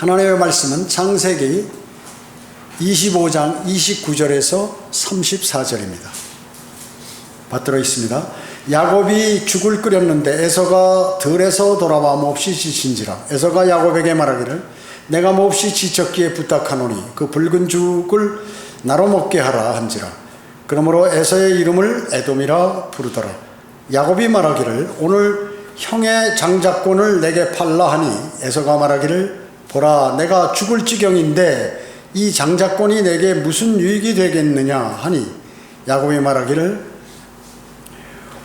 하나님의 말씀은 창세기 25장 29절에서 34절입니다. 받들어 있습니다. 야곱이 죽을 끓였는데 에서가 들에서 돌아와 몹시 지친지라. 에서가 야곱에게 말하기를 내가 몹시 지쳤기에 부탁하노니 그 붉은 죽을 나로 먹게 하라 한지라. 그러므로 에서의 이름을 에돔이라 부르더라. 야곱이 말하기를 오늘 형의 장자권을 내게 팔라 하니 에서가 말하기를 보라 내가 죽을 지경인데 이 장자권이 내게 무슨 유익이 되겠느냐 하니 야곱이 말하기를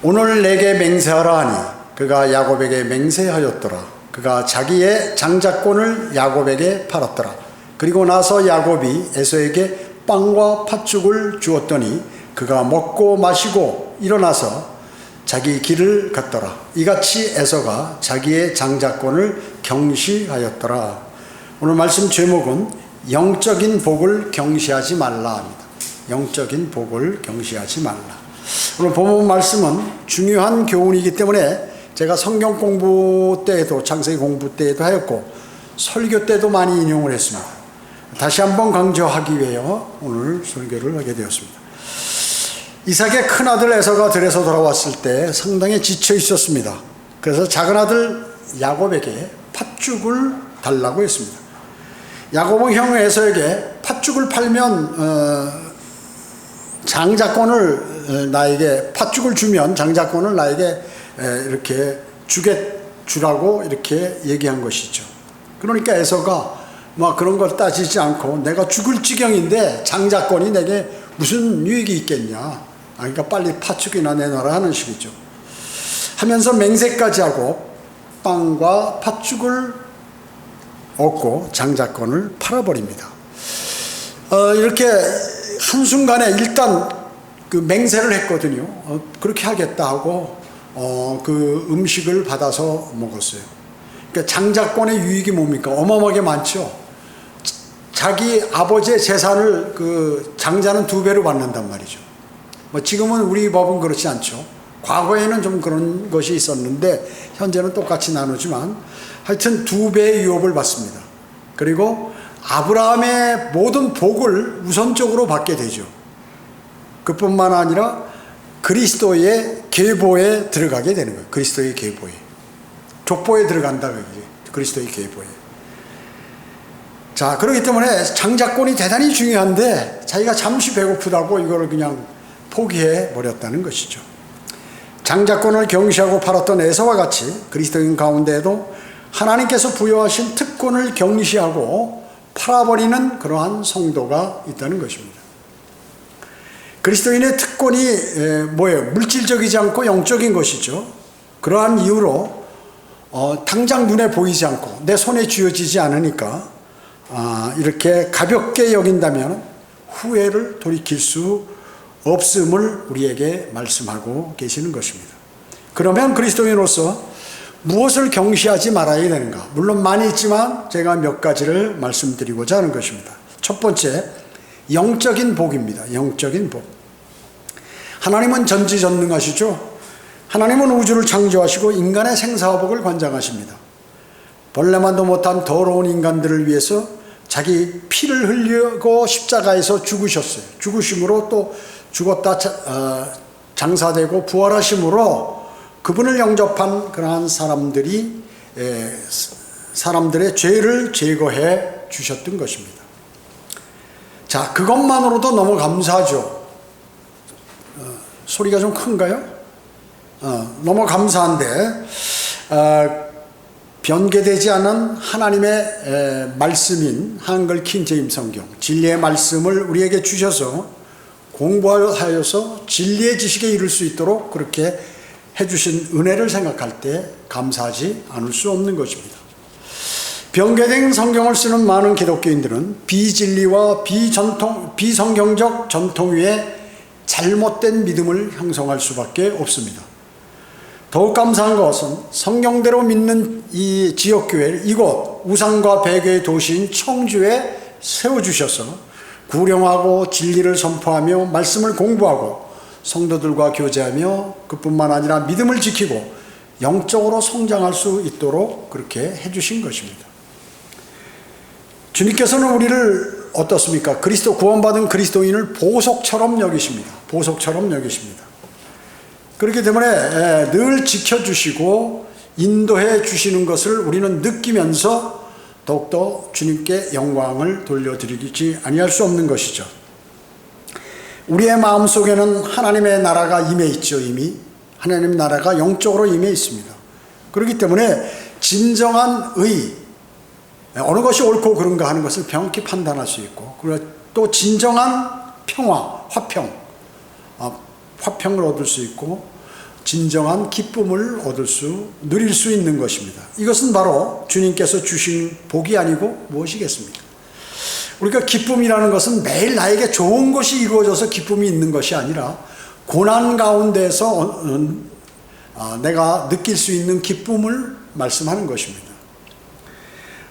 오늘 내게 맹세하라 하니 그가 야곱에게 맹세하였더라. 그가 자기의 장자권을 야곱에게 팔았더라. 그리고 나서 야곱이 에서에게 빵과 팥죽을 주었더니 그가 먹고 마시고 일어나서 자기 길을 갔더라. 이같이 에서가 자기의 장자권을 경시하였더라. 오늘 말씀 제목은 영적인 복을 경시하지 말라 합니다. 영적인 복을 경시하지 말라. 오늘 본문 말씀은 중요한 교훈이기 때문에 제가 성경 공부 때에도 창세기 공부 때에도 하였고 설교 때도 많이 인용을 했습니다. 다시 한번 강조하기 위하여 오늘 설교를 하게 되었습니다. 이삭의 큰아들 에서가 들에서 돌아왔을 때 상당히 지쳐 있었습니다. 그래서 작은아들 야곱에게 팥죽을 달라고 했습니다. 야곱은 형 에서에게 팥죽을 팔면 장자권을 나에게 팥죽을 주면 장자권을 나에게 이렇게 주라고 이렇게 얘기한 것이죠. 그러니까 에서가 막 그런 걸 따지지 않고 내가 죽을 지경인데 장자권이 내게 무슨 유익이 있겠냐. 그러니까 빨리 팥죽이나 내놔라 하는 식이죠. 하면서 맹세까지 하고 빵과 팥죽을 얻고 장자권을 팔아버립니다. 이렇게 한순간에 일단 그 맹세를 했거든요. 그렇게 하겠다 하고 그 음식을 받아서 먹었어요. 그러니까 장자권의 유익이 뭡니까? 어마어마하게 많죠. 자기 아버지의 재산을 그 장자는 2배로 받는단 말이죠. 뭐 지금은 우리 법은 그렇지 않죠. 과거에는 좀 그런 것이 있었는데 현재는 똑같이 나누지만 하여튼 2배의 유업을 받습니다. 그리고 아브라함의 모든 복을 우선적으로 받게 되죠. 그뿐만 아니라 그리스도의 계보에 들어가게 되는 거예요. 그리스도의 계보에. 족보에 들어간다. 그리스도의 계보에. 자, 그렇기 때문에 장자권이 대단히 중요한데 자기가 잠시 배고프다고 이걸 그냥 포기해 버렸다는 것이죠. 장자권을 경시하고 팔았던 에서와 같이 그리스도인 가운데에도 하나님께서 부여하신 특권을 경시하고 팔아버리는 그러한 성도가 있다는 것입니다. 그리스도인의 특권이 뭐예요? 물질적이지 않고 영적인 것이죠. 그러한 이유로 당장 눈에 보이지 않고 내 손에 쥐어지지 않으니까 이렇게 가볍게 여긴다면 후회를 돌이킬 수 없음을 우리에게 말씀하고 계시는 것입니다. 그러면 그리스도인으로서 무엇을 경시하지 말아야 되는가? 물론 많이 있지만 제가 몇 가지를 말씀드리고자 하는 것입니다. 첫 번째, 영적인 복입니다. 영적인 복. 하나님은 전지전능하시죠? 하나님은 우주를 창조하시고 인간의 생사화복을 관장하십니다. 벌레만도 못한 더러운 인간들을 위해서 자기 피를 흘리고 십자가에서 죽으셨어요. 죽으심으로 또 죽었다 장사되고 부활하심으로 그분을 영접한 그러한 사람들이 사람들의 죄를 제거해 주셨던 것입니다. 자, 그것만으로도 너무 감사하죠. 소리가 좀 큰가요? 너무 감사한데 변개되지 않은 하나님의 말씀인 한글 킹제임 성경 진리의 말씀을 우리에게 주셔서 공부하여서 진리의 지식에 이를 수 있도록 그렇게 해주신 은혜를 생각할 때 감사하지 않을 수 없는 것입니다. 변개된 성경을 쓰는 많은 기독교인들은 비진리와 비성경적 전통 위에 잘못된 믿음을 형성할 수밖에 없습니다. 더욱 감사한 것은 성경대로 믿는 이 지역교회를 이곳 우상과 배교의 도시인 청주에 세워주셔서 구령하고 진리를 선포하며 말씀을 공부하고 성도들과 교제하며 그뿐만 아니라 믿음을 지키고 영적으로 성장할 수 있도록 그렇게 해주신 것입니다. 주님께서는 우리를 어떻습니까? 그리스도 구원받은 그리스도인을 보석처럼 여기십니다. 보석처럼 여기십니다. 그렇기 때문에 늘 지켜주시고 인도해 주시는 것을 우리는 느끼면서 더욱더 주님께 영광을 돌려드리지 아니할 수 없는 것이죠. 우리의 마음속에는 하나님의 나라가 임해 있죠. 이미 하나님 나라가 영적으로 임해 있습니다. 그렇기 때문에 진정한 의, 어느 것이 옳고 그른가 하는 것을 명확히 판단할 수 있고, 그리고 또 진정한 평화, 화평을 얻을 수 있고 진정한 기쁨을 누릴 수 있는 것입니다. 이것은 바로 주님께서 주신 복이 아니고 무엇이겠습니까? 우리가 기쁨이라는 것은 매일 나에게 좋은 것이 이루어져서 기쁨이 있는 것이 아니라 고난 가운데서 내가 느낄 수 있는 기쁨을 말씀하는 것입니다.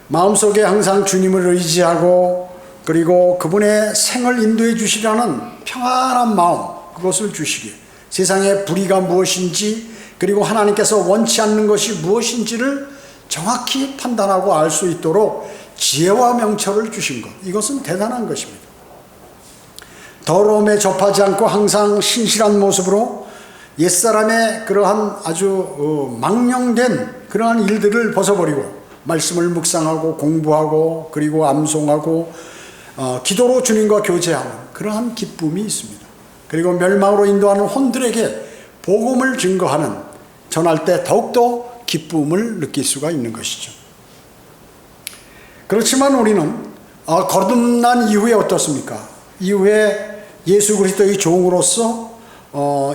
마음속에 항상 주님을 의지하고 그리고 그분의 생을 인도해 주시라는 평안한 마음, 그것을 주시기에 세상의 불의가 무엇인지 그리고 하나님께서 원치 않는 것이 무엇인지를 정확히 판단하고 알 수 있도록 지혜와 명철을 주신 것, 이것은 대단한 것입니다. 더러움에 접하지 않고 항상 신실한 모습으로 옛사람의 그러한 아주 망령된 그러한 일들을 벗어버리고 말씀을 묵상하고 공부하고 그리고 암송하고 기도로 주님과 교제하는 그러한 기쁨이 있습니다. 그리고 멸망으로 인도하는 혼들에게 복음을 증거하는, 전할 때 더욱더 기쁨을 느낄 수가 있는 것이죠. 그렇지만 우리는 거듭난 이후에 어떻습니까? 이후에 예수 그리스도의 종으로서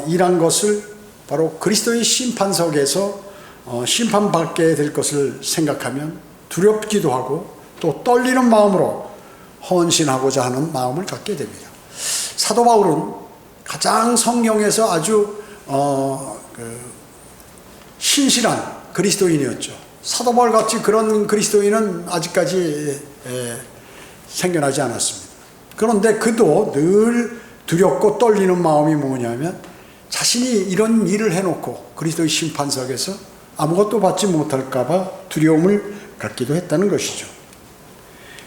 일한 것을 바로 그리스도의 심판석에서 심판받게 될 것을 생각하면 두렵기도 하고 또 떨리는 마음으로 헌신하고자 하는 마음을 갖게 됩니다. 사도 바울은 가장 성경에서 아주 신실한 그리스도인이었죠. 사도 바울 같이 그런 그리스도인은 아직까지 생겨나지 않았습니다. 그런데 그도 늘 두렵고 떨리는 마음이 뭐냐면 자신이 이런 일을 해놓고 그리스도의 심판석에서 아무것도 받지 못할까 봐 두려움을 갖기도 했다는 것이죠.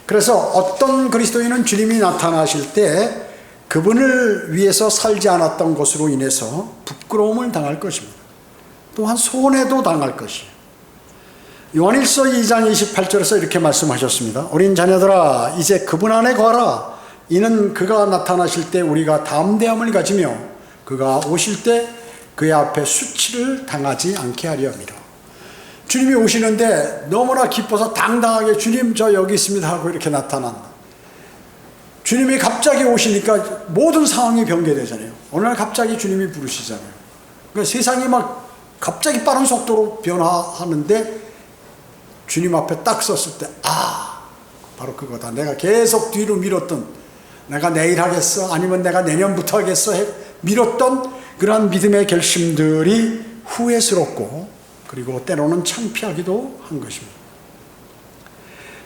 그래서 어떤 그리스도인은 주님이 나타나실 때 그분을 위해서 살지 않았던 것으로 인해서 부끄러움을 당할 것입니다. 또한 손해도 당할 것이에요. 요한일서 2장 28절에서 이렇게 말씀하셨습니다. 어린 자녀들아 이제 그분 안에 거하라. 이는 그가 나타나실 때 우리가 담대함을 가지며 그가 오실 때 그의 앞에 수치를 당하지 않게 하려 함이라. 주님이 오시는데 너무나 기뻐서 당당하게 주님 저 여기 있습니다 하고 이렇게 나타난다. 주님이 갑자기 오시니까 모든 상황이 변개되잖아요. 어느 날 갑자기 주님이 부르시잖아요. 그러니까 세상이 막 갑자기 빠른 속도로 변화하는데 주님 앞에 딱 섰을 때 바로 그거다. 내가 계속 뒤로 밀었던, 내가 내일 하겠어 아니면 내가 내년부터 하겠어 밀었던 그러한 믿음의 결심들이 후회스럽고 그리고 때로는 창피하기도 한 것입니다.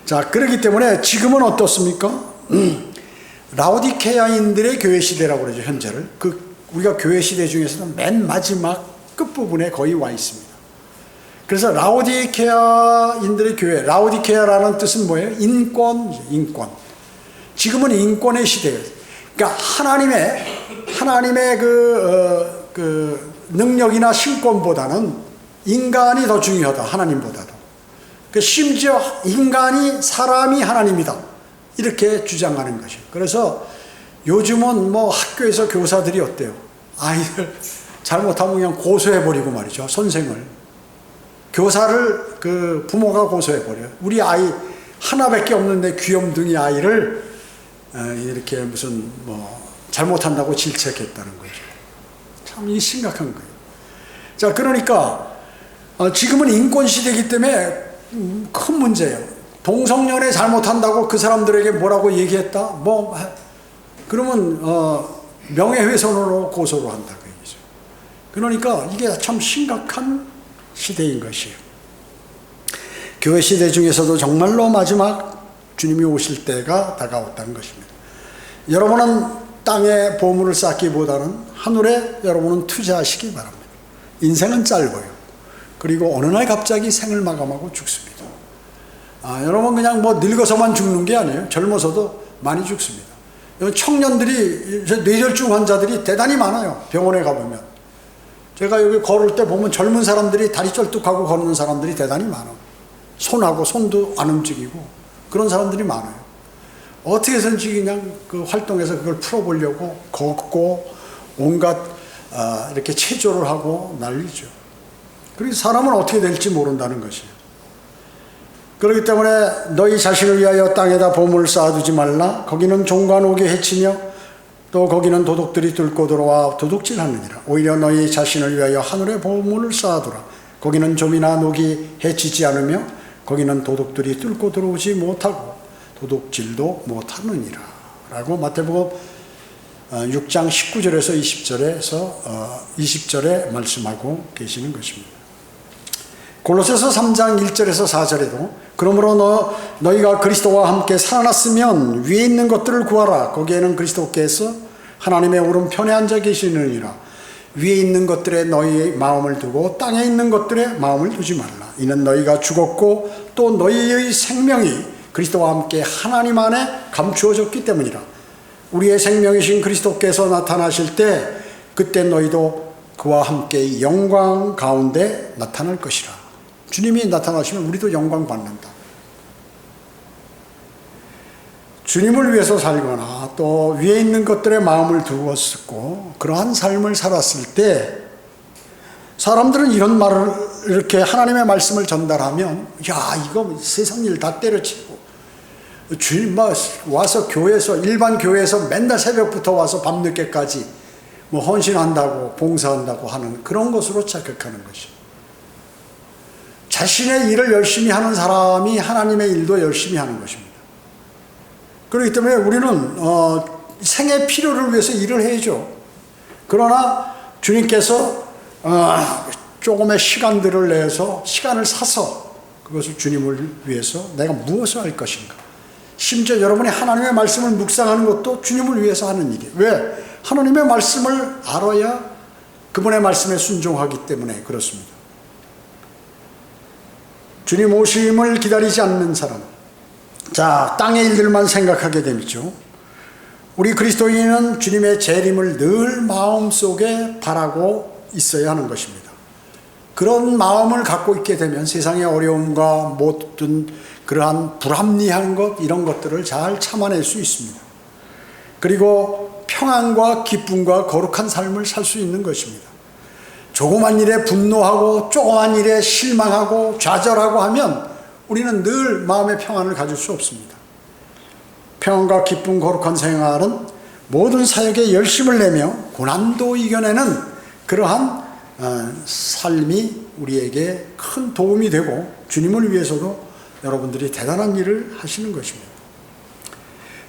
자, 그렇기 때문에 지금은 어떻습니까? 라오디케아인들의 교회 시대라고 그러죠. 현재를 우리가 교회 시대 중에서는 맨 마지막 끝부분에 거의 와 있습니다. 그래서 라오디케아인들의 교회, 라오디케아라는 뜻은 뭐예요? 인권. 지금은 인권의 시대예요. 그러니까 하나님의 그 능력이나 신권보다는 인간이 더 중요하다. 하나님보다도. 심지어 사람이 하나님이다. 이렇게 주장하는 것이에요. 그래서 요즘은 뭐 학교에서 교사들이 어때요? 아이들 잘못하면 그냥 고소해버리고 말이죠. 선생을. 교사를 부모가 고소해버려요. 우리 아이 하나밖에 없는데 귀염둥이 아이를 이렇게 무슨 잘못한다고 질책했다는 거죠. 참 이 심각한 거예요. 자, 그러니까 지금은 인권시대이기 때문에 큰 문제예요. 동성연애 잘못한다고 그 사람들에게 뭐라고 얘기했다? 그러면 명예훼손으로 고소를 한다 그 얘기죠. 그러니까 이게 참 심각한 시대인 것이에요. 교회 시대 중에서도 정말로 마지막 주님이 오실 때가 다가왔다는 것입니다. 여러분은 땅에 보물을 쌓기보다는 하늘에 여러분은 투자하시기 바랍니다. 인생은 짧아요. 그리고 어느 날 갑자기 생을 마감하고 죽습니다. 여러분 그냥 뭐 늙어서만 죽는 게 아니에요. 젊어서도 많이 죽습니다. 청년들이, 뇌졸중 환자들이 대단히 많아요. 병원에 가보면. 제가 여기 걸을 때 보면 젊은 사람들이 다리 쩔뚝하고 걷는 사람들이 대단히 많아요. 손하고 손도 안 움직이고 그런 사람들이 많아요. 어떻게 해서든지 그냥 그 활동에서 그걸 풀어보려고 걷고 온갖 이렇게 체조를 하고 난리죠. 그래서 사람은 어떻게 될지 모른다는 것이에요. 그렇기 때문에 너희 자신을 위하여 땅에다 보물을 쌓아두지 말라. 거기는 종과 녹이 해치며 또 거기는 도둑들이 뚫고 들어와 도둑질하느니라. 오히려 너희 자신을 위하여 하늘에 보물을 쌓아두라. 거기는 좀이나 녹이 해치지 않으며 거기는 도둑들이 뚫고 들어오지 못하고 도둑질도 못하느니라. 라고 마태복음 6장 19절에서 20절에 말씀하고 계시는 것입니다. 골로새서 3장 1절에서 4절에도 그러므로 너희가 그리스도와 함께 살아났으면 위에 있는 것들을 구하라. 거기에는 그리스도께서 하나님의 오른편에 앉아 계시느니라. 위에 있는 것들에 너희의 마음을 두고 땅에 있는 것들에 마음을 두지 말라. 이는 너희가 죽었고 또 너희의 생명이 그리스도와 함께 하나님 안에 감추어졌기 때문이라. 우리의 생명이신 그리스도께서 나타나실 때 그때 너희도 그와 함께 영광 가운데 나타날 것이라. 주님이 나타나시면 우리도 영광 받는다. 주님을 위해서 살거나 또 위에 있는 것들에 마음을 두었고 그러한 삶을 살았을 때 사람들은 이런 말을 이렇게 하나님의 말씀을 전달하면 야 이거 세상 일 다 때려치고 주님 와서 교회에서 일반 교회에서 맨날 새벽부터 와서 밤늦게까지 뭐 헌신한다고 봉사한다고 하는 그런 것으로 착각하는 것이. 자신의 일을 열심히 하는 사람이 하나님의 일도 열심히 하는 것입니다. 그렇기 때문에 우리는 생의 필요를 위해서 일을 해야죠. 그러나 주님께서 조금의 시간들을 내서 시간을 사서 그것을 주님을 위해서 내가 무엇을 할 것인가. 심지어 여러분이 하나님의 말씀을 묵상하는 것도 주님을 위해서 하는 일이에요. 왜? 하나님의 말씀을 알아야 그분의 말씀에 순종하기 때문에 그렇습니다. 주님 오심을 기다리지 않는 사람. 자, 땅의 일들만 생각하게 되죠. 우리 그리스도인은 주님의 재림을 늘 마음속에 바라고 있어야 하는 것입니다. 그런 마음을 갖고 있게 되면 세상의 어려움과 모든 그러한 불합리한 것 이런 것들을 잘 참아낼 수 있습니다. 그리고 평안과 기쁨과 거룩한 삶을 살 수 있는 것입니다. 조그만 일에 분노하고 조그만 일에 실망하고 좌절하고 하면 우리는 늘 마음의 평안을 가질 수 없습니다. 평안과 기쁨 거룩한 생활은 모든 사역에 열심을 내며 고난도 이겨내는 그러한 삶이 우리에게 큰 도움이 되고 주님을 위해서도 여러분들이 대단한 일을 하시는 것입니다.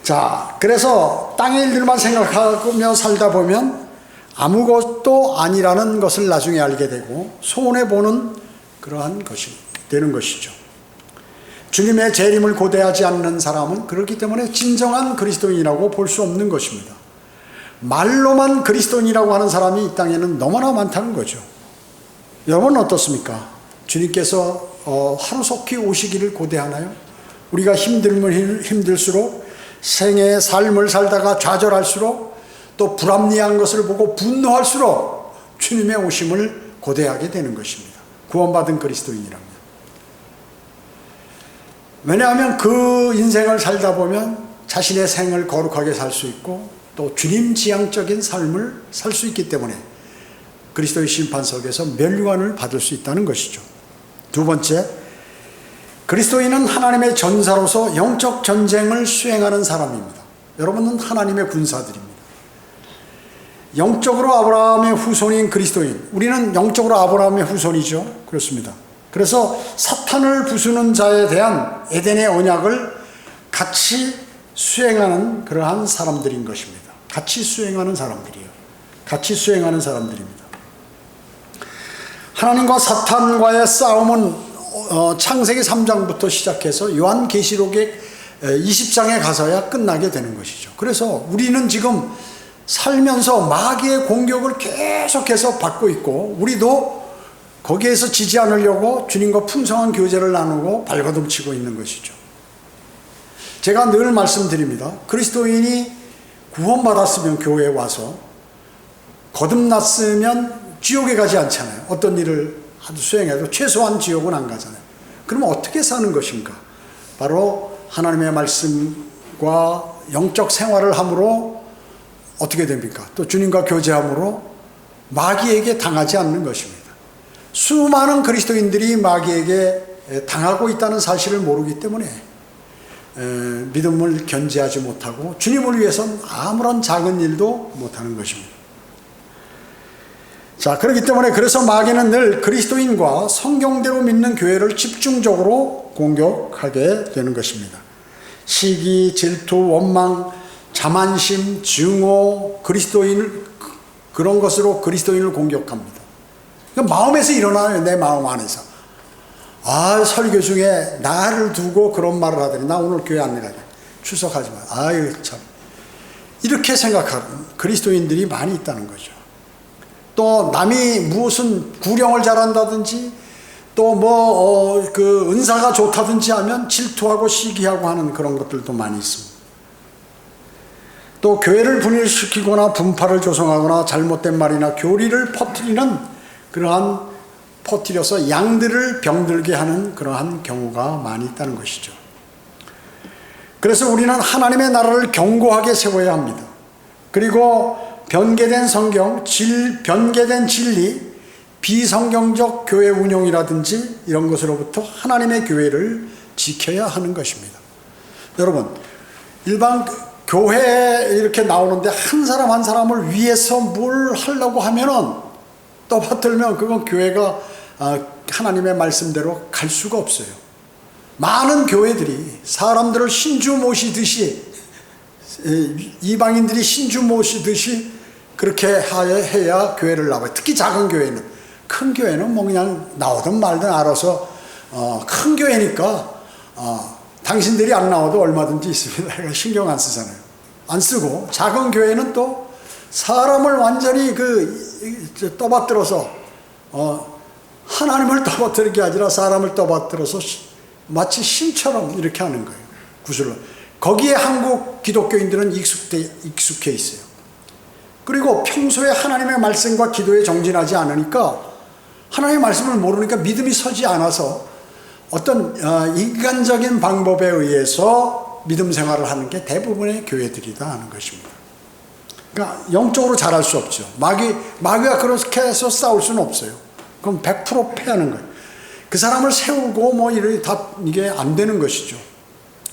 자, 그래서 땅의 일들만 생각하며 살다 보면 아무것도 아니라는 것을 나중에 알게 되고 손해보는 그러한 것이 되는 것이죠. 주님의 재림을 고대하지 않는 사람은 그렇기 때문에 진정한 그리스도인이라고 볼 수 없는 것입니다. 말로만 그리스도인이라고 하는 사람이 이 땅에는 너무나 많다는 거죠. 여러분은 어떻습니까? 주님께서 하루속히 오시기를 고대하나요? 우리가 힘들면 힘들수록 생애의 삶을 살다가 좌절할수록 또 불합리한 것을 보고 분노할수록 주님의 오심을 고대하게 되는 것입니다. 구원받은 그리스도인이라면. 왜냐하면 그 인생을 살다 보면 자신의 생을 거룩하게 살 수 있고 또 주님 지향적인 삶을 살 수 있기 때문에 그리스도의 심판석에서 면류관을 받을 수 있다는 것이죠. 두 번째, 그리스도인은 하나님의 전사로서 영적 전쟁을 수행하는 사람입니다. 여러분은 하나님의 군사들입니다. 영적으로 아브라함의 후손인 그리스도인, 우리는 영적으로 아브라함의 후손이죠. 그렇습니다. 그래서 사탄을 부수는 자에 대한 에덴의 언약을 같이 수행하는 그러한 사람들인 것입니다. 같이 수행하는 사람들이에요. 같이 수행하는 사람들입니다. 하나님과 사탄과의 싸움은 창세기 3장부터 시작해서 요한계시록의 20장에 가서야 끝나게 되는 것이죠. 그래서 우리는 지금 살면서 마귀의 공격을 계속해서 받고 있고 우리도 거기에서 지지 않으려고 주님과 풍성한 교제를 나누고 발버둥치고 있는 것이죠. 제가 늘 말씀드립니다. 그리스도인이 구원받았으면 교회에 와서 거듭났으면 지옥에 가지 않잖아요. 어떤 일을 수행해도 최소한 지옥은 안 가잖아요. 그러면 어떻게 사는 것인가? 바로 하나님의 말씀과 영적 생활을 함으로 어떻게 됩니까? 또 주님과 교제함으로 마귀에게 당하지 않는 것입니다. 수많은 그리스도인들이 마귀에게 당하고 있다는 사실을 모르기 때문에 믿음을 견지하지 못하고 주님을 위해서는 아무런 작은 일도 못하는 것입니다. 자, 그렇기 때문에 그래서 마귀는 늘 그리스도인과 성경대로 믿는 교회를 집중적으로 공격하게 되는 것입니다. 시기, 질투, 원망, 자만심, 증오, 그런 것으로 그리스도인을 공격합니다. 그러니까 마음에서 일어나요. 내 마음 안에서. 설교 중에 나를 두고 그런 말을 하더니 나 오늘 교회 안 나가게. 출석하지 마. 아유 참. 이렇게 생각하는 그리스도인들이 많이 있다는 거죠. 또 남이 무슨 구령을 잘한다든지 또 그 은사가 좋다든지 하면 질투하고 시기하고 하는 그런 것들도 많이 있습니다. 또 교회를 분열시키거나 분파를 조성하거나 잘못된 말이나 교리를 퍼뜨려서 양들을 병들게 하는 그러한 경우가 많이 있다는 것이죠. 그래서 우리는 하나님의 나라를 견고하게 세워야 합니다. 그리고 변개된 성경, 변개된 진리, 비성경적 교회 운영이라든지 이런 것으로부터 하나님의 교회를 지켜야 하는 것입니다. 여러분, 일반 교회에 이렇게 나오는데 한 사람 한 사람을 위해서 뭘 하려고 하면은 떠받들면 그건 교회가 하나님의 말씀대로 갈 수가 없어요. 많은 교회들이 사람들을 신주 모시듯이 이방인들이 신주 모시듯이 그렇게 해야 교회를 나와요. 특히 작은 교회는. 큰 교회는 뭐 그냥 나오든 말든 알아서 큰 교회니까 당신들이 안 나와도 얼마든지 있습니다. 신경 안 쓰잖아요. 안 쓰고 작은 교회는 또 사람을 완전히 떠받들어서 하나님을 떠받들게 아니라 사람을 떠받들어서 마치 신처럼 이렇게 하는 거예요. 구슬로. 거기에 한국 기독교인들은 익숙해 있어요. 그리고 평소에 하나님의 말씀과 기도에 정진하지 않으니까 하나님의 말씀을 모르니까 믿음이 서지 않아서 어떤 인간적인 방법에 의해서 믿음 생활을 하는 게 대부분의 교회들이다 하는 것입니다. 그러니까 영적으로 잘할 수 없죠. 마귀가 그렇게 해서 싸울 수는 없어요. 그럼 100% 패하는 거예요. 그 사람을 세우고 뭐 이게 안 되는 것이죠.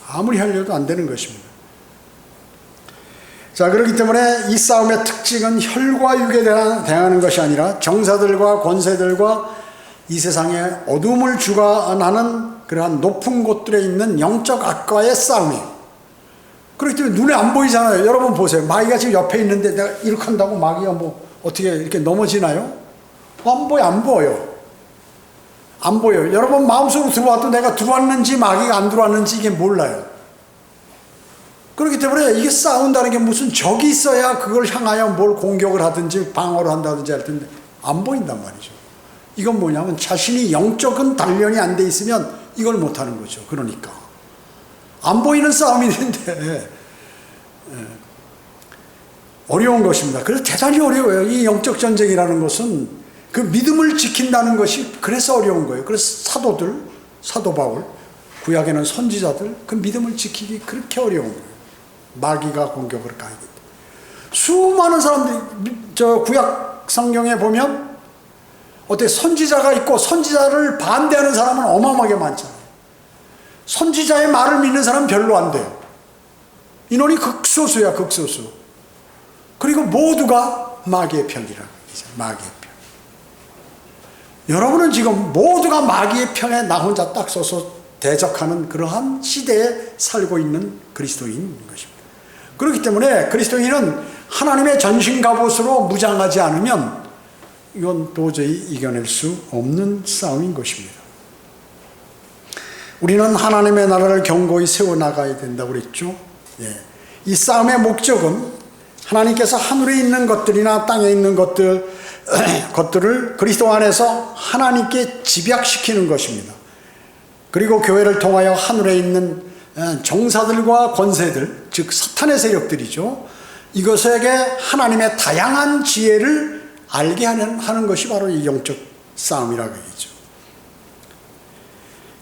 아무리 하려도 안 되는 것입니다. 자, 그렇기 때문에 이 싸움의 특징은 혈과 육에 대항하는 것이 아니라 정사들과 권세들과 이 세상에 어둠을 주관하는 그러한 높은 곳들에 있는 영적 악과의 싸움이에요. 그렇기 때문에 눈에 안 보이잖아요. 여러분 보세요. 마귀가 지금 옆에 있는데 내가 이렇게 한다고 마귀가 뭐 어떻게 이렇게 넘어지나요? 안 보여요. 안 보여요. 여러분 마음속으로 들어와도 내가 들어왔는지 마귀가 안 들어왔는지 이게 몰라요. 그렇기 때문에 이게 싸운다는 게 무슨 적이 있어야 그걸 향하여 뭘 공격을 하든지 방어를 한다든지 할 텐데 안 보인단 말이죠. 이건 뭐냐면 자신이 영적인 단련이 안 돼 있으면 이걸 못하는 거죠. 그러니까 안 보이는 싸움이 있는데 어려운 것입니다. 그래서 대단히 어려워요. 이 영적 전쟁이라는 것은 그 믿음을 지킨다는 것이 그래서 어려운 거예요. 그래서 사도 바울, 구약에는 선지자들 그 믿음을 지키기 그렇게 어려운 거예요. 마귀가 공격을 가하기 때문에. 수많은 사람들이 구약 성경에 보면 어때 선지자가 있고 선지자를 반대하는 사람은 어마어마하게 많잖아요. 선지자의 말을 믿는 사람은 별로 안 돼요. 인원이 극소수야, 극소수. 그리고 모두가 마귀의 편이라고 얘기하죠. 마귀의 편. 여러분은 지금 모두가 마귀의 편에 나 혼자 딱 서서 대적하는 그러한 시대에 살고 있는 그리스도인인 것입니다. 그렇기 때문에 그리스도인은 하나님의 전신갑옷으로 무장하지 않으면 이건 도저히 이겨낼 수 없는 싸움인 것입니다. 우리는 하나님의 나라를 견고히 세워나가야 된다고 그랬죠. 이 싸움의 목적은 하나님께서 하늘에 있는 것들이나 땅에 있는 것들, 것들을 그리스도 안에서 하나님께 집약시키는 것입니다. 그리고 교회를 통하여 하늘에 있는 정사들과 권세들, 즉 사탄의 세력들이죠. 이것에게 하나님의 다양한 지혜를 알게 하는 것이 바로 이 영적 싸움이라고 얘기죠.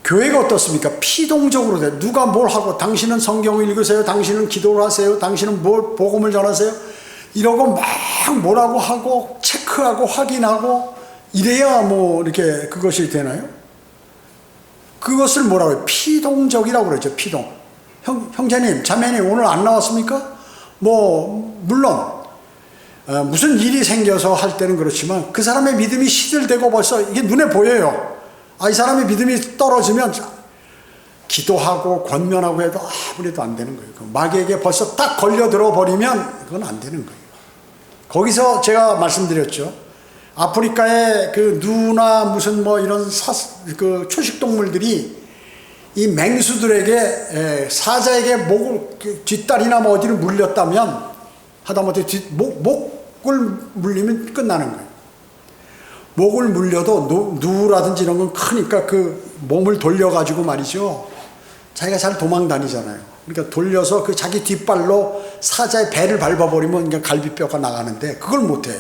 교회가 어떻습니까? 피동적으로 돼. 누가 뭘 하고, 당신은 성경을 읽으세요, 당신은 기도를 하세요, 당신은 뭘 복음을 전하세요, 이러고 막 뭐라고 하고 체크하고 확인하고 이래야 뭐 이렇게 그것이 되나요? 그것을 뭐라고 해요? 피동적이라고 그러죠. 피동. 형제님, 자매님 오늘 안 나왔습니까? 뭐 물론 무슨 일이 생겨서 할 때는 그렇지만 그 사람의 믿음이 시들되고 벌써 이게 눈에 보여요. 이 사람의 믿음이 떨어지면 기도하고 권면하고 해도 아무래도 안 되는 거예요. 마귀에게 벌써 딱 걸려들어 버리면 그건 안 되는 거예요. 거기서 제가 말씀드렸죠. 아프리카의 그 누나 무슨 뭐 이런 그 초식동물들이 이 맹수들에게 사자에게 목을 뒷다리나 뭐 어디를 물렸다면 하다못해 목을 물리면 끝나는 거예요. 목을 물려도 누라든지 이런 건 크니까 그 몸을 돌려가지고 말이죠. 자기가 잘 도망 다니잖아요. 그러니까 돌려서 그 자기 뒷발로 사자의 배를 밟아버리면 그냥 갈비뼈가 나가는데 그걸 못해.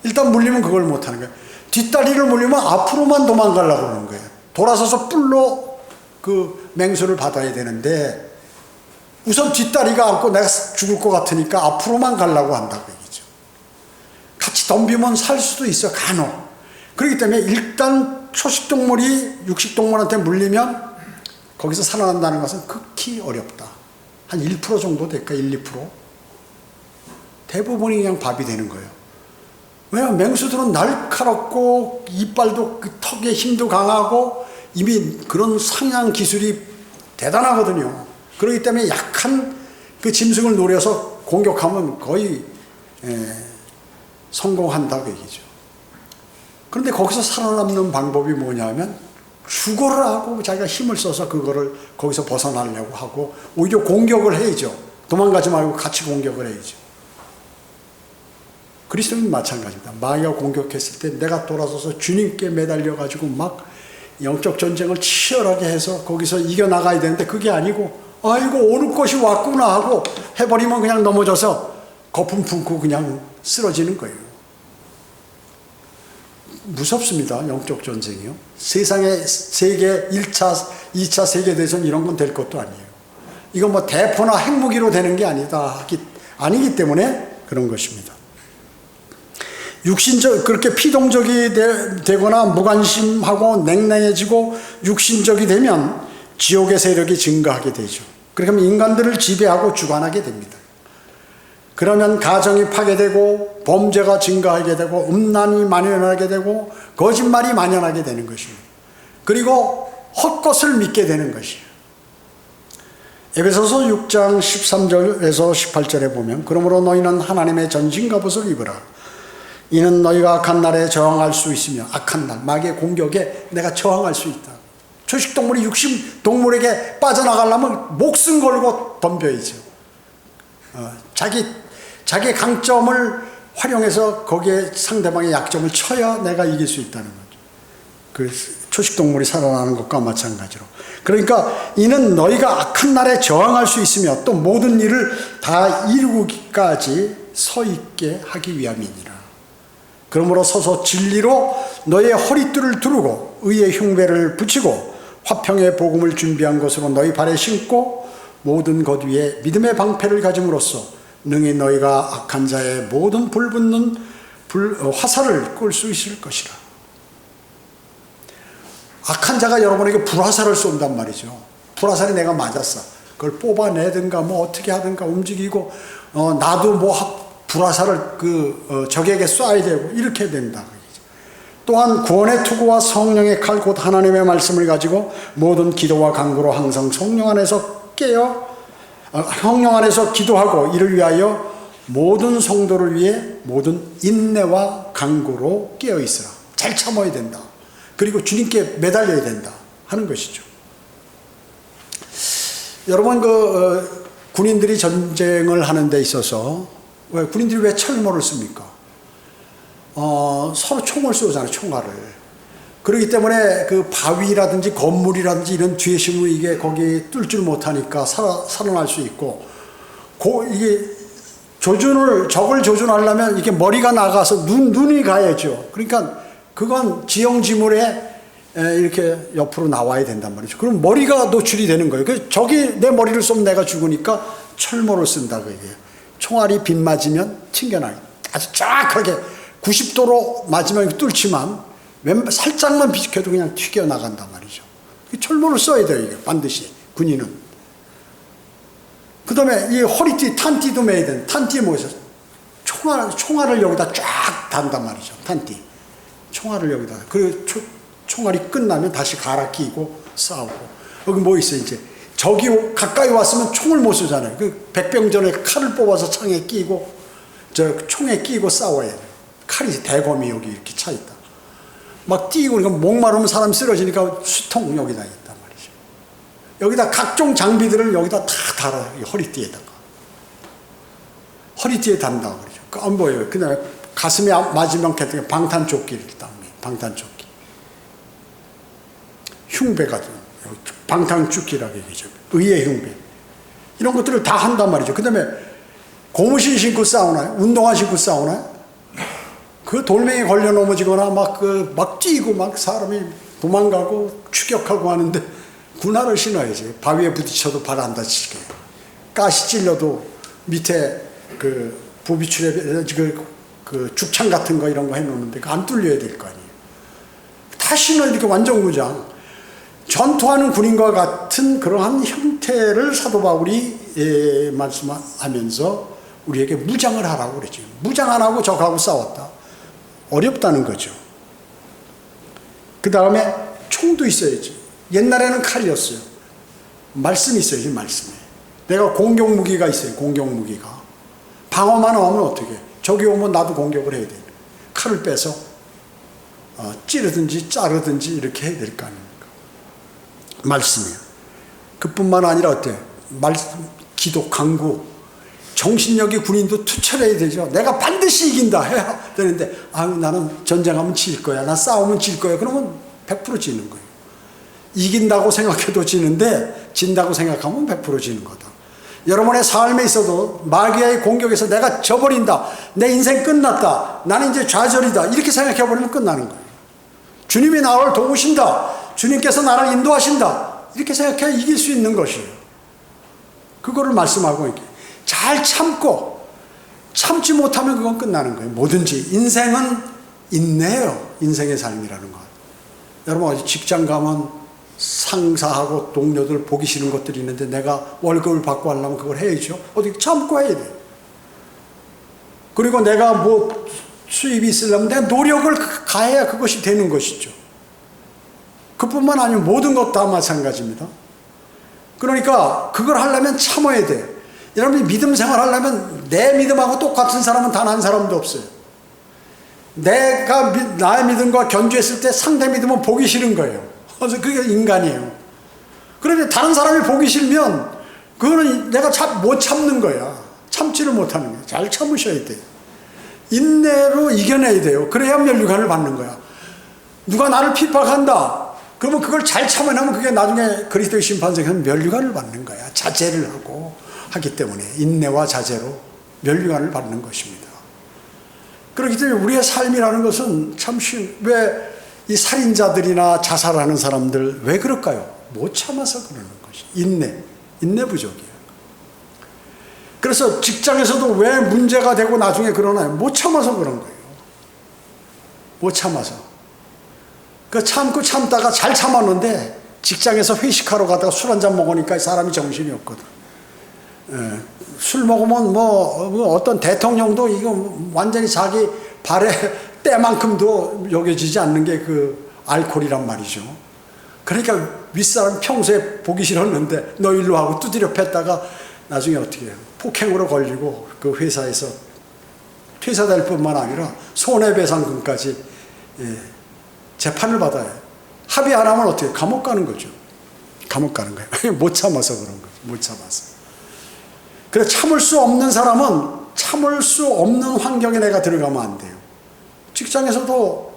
일단 물리면 그걸 못하는 거예요. 뒷다리를 물리면 앞으로만 도망가려고 그러는 거예요. 돌아서서 뿔로 그 맹수를 받아야 되는데 우선 뒷다리가 안고 내가 죽을 것 같으니까 앞으로만 가려고 한다고 얘기죠. 같이 덤비면 살 수도 있어, 간혹. 그렇기 때문에 일단 초식동물이 육식동물한테 물리면 거기서 살아난다는 것은 극히 어렵다. 한 1% 정도 될까? 1, 2%? 대부분이 그냥 밥이 되는 거예요. 왜냐하면 맹수들은 날카롭고 이빨도 그 턱에 힘도 강하고 이미 그런 상향 기술이 대단하거든요. 그렇기 때문에 약한 그 짐승을 노려서 공격하면 거의 성공한다고 얘기죠. 그런데 거기서 살아남는 방법이 뭐냐면 주거를 하고 자기가 힘을 써서 그거를 거기서 벗어나려고 하고 오히려 공격을 해야죠. 도망가지 말고 같이 공격을 해야죠. 그리스도는 마찬가지입니다. 마귀가 공격했을 때 내가 돌아서서 주님께 매달려가지고 막 영적 전쟁을 치열하게 해서 거기서 이겨나가야 되는데 그게 아니고 아이고 오는 것이 왔구나 하고 해버리면 그냥 넘어져서 거품 품고 그냥 쓰러지는 거예요. 무섭습니다. 영적 전쟁이요. 세상의 세계 1차, 2차 세계대전 이런 건 될 것도 아니에요. 이건 뭐 대포나 핵무기로 되는 게 아니기 때문에 그런 것입니다. 그렇게 피동적이 되거나 무관심하고 냉랭해지고 육신적이 되면 지옥의 세력이 증가하게 되죠. 그러면 인간들을 지배하고 주관하게 됩니다. 그러면 가정이 파괴되고 범죄가 증가하게 되고 음란이 만연하게 되고 거짓말이 만연하게 되는 것입니다. 그리고 헛것을 믿게 되는 것이에요. 에베소서 6장 13절에서 18절에 보면 그러므로 너희는 하나님의 전신갑옷을 입으라. 이는 너희가 악한 날에 저항할 수 있으며 악한 날, 마귀의 공격에 내가 저항할 수 있다. 초식동물이 육식동물에게 빠져나가려면 목숨 걸고 덤벼야죠. 자기 강점을 활용해서 거기에 상대방의 약점을 쳐야 내가 이길 수 있다는 거죠. 그 초식동물이 살아나는 것과 마찬가지로. 그러니까 이는 너희가 악한 날에 저항할 수 있으며 또 모든 일을 다 이루기까지 서 있게 하기 위함이니라. 그러므로 서서 진리로 너희의 허리띠를 두르고 의의 흉배를 붙이고 화평의 복음을 준비한 것으로 너희 발에 신고 모든 것 위에 믿음의 방패를 가짐으로써 능히 너희가 악한 자의 모든 불붙는 화살을 끌 수 있을 것이라. 악한 자가 여러분에게 불화살을 쏜단 말이죠. 불화살이 내가 맞았어. 그걸 뽑아내든가 뭐 어떻게 하든가 움직이고 나도 뭐 불화살을 적에게 쏴야 되고 이렇게 된다. 또한 구원의 투구와 성령의 칼 곧 하나님의 말씀을 가지고 모든 기도와 간구로 항상 성령 안에서 성령 안에서 기도하고 이를 위하여 모든 성도를 위해 모든 인내와 간구로 깨어 있으라. 잘 참아야 된다. 그리고 주님께 매달려야 된다 하는 것이죠. 여러분 군인들이 전쟁을 하는 데 있어서 군인들이 왜 철모를 씁니까? 서로 총을 쏘잖아요, 총알을. 그렇기 때문에 그 바위라든지 건물이라든지 이런 뒤에 심으면 이게 거기 뚫을 줄 못하니까 살아날 수 있고, 이게 적을 조준하려면 이렇게 머리가 나가서 눈이 가야죠. 그러니까 그건 지형지물에 이렇게 옆으로 나와야 된단 말이죠. 그럼 머리가 노출이 되는 거예요. 그 적이 내 머리를 쏘면 내가 죽으니까 철모를 쓴다, 그게. 총알이 빗 맞으면 튕겨나요. 아주 정확하게 90도로 맞으면 뚫지만 살짝만 비켜도 그냥 튀겨나간단 말이죠. 철모를 써야 돼요, 이게 반드시, 군인은. 그 다음에 이 허리띠, 탄띠도 매야 되는, 탄띠에 뭐 있어요? 총알을 여기다 쫙 단단 말이죠, 탄띠. 총알을 여기다. 그리고 총알이 끝나면 다시 갈아 끼고 싸우고. 여기 뭐 있어요, 이제. 적이 가까이 왔으면 총을 못 쏘잖아요. 그 백병전에 칼을 뽑아서 창에 끼고, 총에 끼고 싸워야 돼요. 칼이, 대검이 여기 이렇게 차 있다. 막 뛰고, 그러니까 목마르면 사람 쓰러지니까 수통 여기다 있단 말이죠. 여기다 각종 장비들을 여기다 다 달아요. 허리띠에다가. 허리띠에 단다고 그러죠. 안 보여요. 그냥 가슴에 맞으면 방탄조끼를 땁니다. 방탄조끼. 흉배가 방탄조끼라고 얘기하죠. 의의 흉배. 이런 것들을 다 한단 말이죠. 그 다음에 고무신 신고 싸우나요? 운동화 신고 싸우나요? 그 돌멩이 걸려 넘어지거나 막 뛰고 막 사람이 도망가고 추격하고 하는데 군화를 신어야지. 바위에 부딪혀도 발 안 다치게. 가시 찔려도 밑에 그 부비출에 그 죽창 같은 거 이런 거 해놓는데 안 뚫려야 될 거 아니에요. 다 신어 이렇게 완전 무장. 전투하는 군인과 같은 그러한 형태를 사도 바울이 말씀하면서 우리에게 무장을 하라고 그러죠. 무장 안 하고 적하고 싸웠다. 어렵다는 거죠. 그 다음에 총도 있어야죠. 옛날에는 칼이었어요. 말씀이 있어야지, 말씀이. 내가 공격무기가 있어요, 공격무기가. 방어만 하면 어떻게? 적이 오면 나도 공격을 해야 돼. 칼을 빼서 찌르든지 자르든지 이렇게 해야 될 거 아닙니까? 말씀이에요. 그뿐만 아니라 어때요? 기도, 강구. 정신력이 군인도 투철해야 되죠. 내가 반드시 이긴다 해야 되는데, 나는 전쟁하면 질 거야, 나 싸우면 질 거야. 그러면 100% 지는 거예요. 이긴다고 생각해도 지는데, 진다고 생각하면 100% 지는 거다. 여러분의 삶에 있어도 마귀의 공격에서 내가 져버린다, 내 인생 끝났다, 나는 이제 좌절이다, 이렇게 생각해버리면 끝나는 거예요. 주님이 나를 도우신다, 주님께서 나를 인도하신다, 이렇게 생각해야 이길 수 있는 것이에요. 그거를 말씀하고 이렇게 잘 참고, 참지 못하면 그건 끝나는 거예요. 뭐든지. 인생은 인내예요. 인생의 삶이라는 것. 여러분 어디 직장 가면 상사하고 동료들 보기 싫은 것들이 있는데 내가 월급을 받고 하려면 그걸 해야죠. 어디 참고 해야 돼요. 그리고 내가 뭐 수입이 있으려면 내가 노력을 가해야 그것이 되는 것이죠. 그뿐만 아니면 모든 것 다 마찬가지입니다. 그러니까 그걸 하려면 참아야 돼요. 여러분이 믿음 생활 하려면 내 믿음하고 똑같은 사람은 단 한 사람도 없어요. 내가 나의 믿음과 견주했을 때 상대 믿음은 보기 싫은 거예요. 그래서 그게 인간이에요. 그런데 다른 사람이 보기 싫으면 그거는 내가 못 참는 거야. 참지를 못하는 거예요. 잘 참으셔야 돼요. 인내로 이겨내야 돼요. 그래야 면류관을 받는 거야. 누가 나를 핍박한다, 그러면 그걸 잘 참아내면 그게 나중에 그리스도의 심판석에서 면류관을 받는 거야. 자제를 하고 하기 때문에 인내와 자제로 면류관을 받는 것입니다. 그렇기 때문에 우리의 삶이라는 것은 참 왜 이 살인자들이나 자살하는 사람들 왜 그럴까요? 못 참아서 그러는 것이 인내 부족이에요. 그래서 직장에서도 왜 문제가 되고 나중에 그러나요? 못 참아서 그런 거예요. 못 참아서. 그 참고 참다가 잘 참았는데 직장에서 회식하러 가다가 술 한잔 먹으니까 사람이 정신이 없거든. 술 먹으면 뭐 어떤 대통령도 이거 완전히 자기 발에 때만큼도 여겨지지 않는 게 그 알코올이란 말이죠. 그러니까 윗사람 평소에 보기 싫었는데 너 일로 하고 두드려 팼다가 나중에 어떻게 해요? 폭행으로 걸리고 그 회사에서 퇴사될 뿐만 아니라 손해배상금까지 재판을 받아요. 합의 안 하면 어떻게 해요? 감옥 가는 거죠. 감옥 가는 거예요. 못 참아서 그런 거죠. 못 참아서. 그래서 참을 수 없는 사람은 참을 수 없는 환경에 내가 들어가면 안 돼요. 직장에서도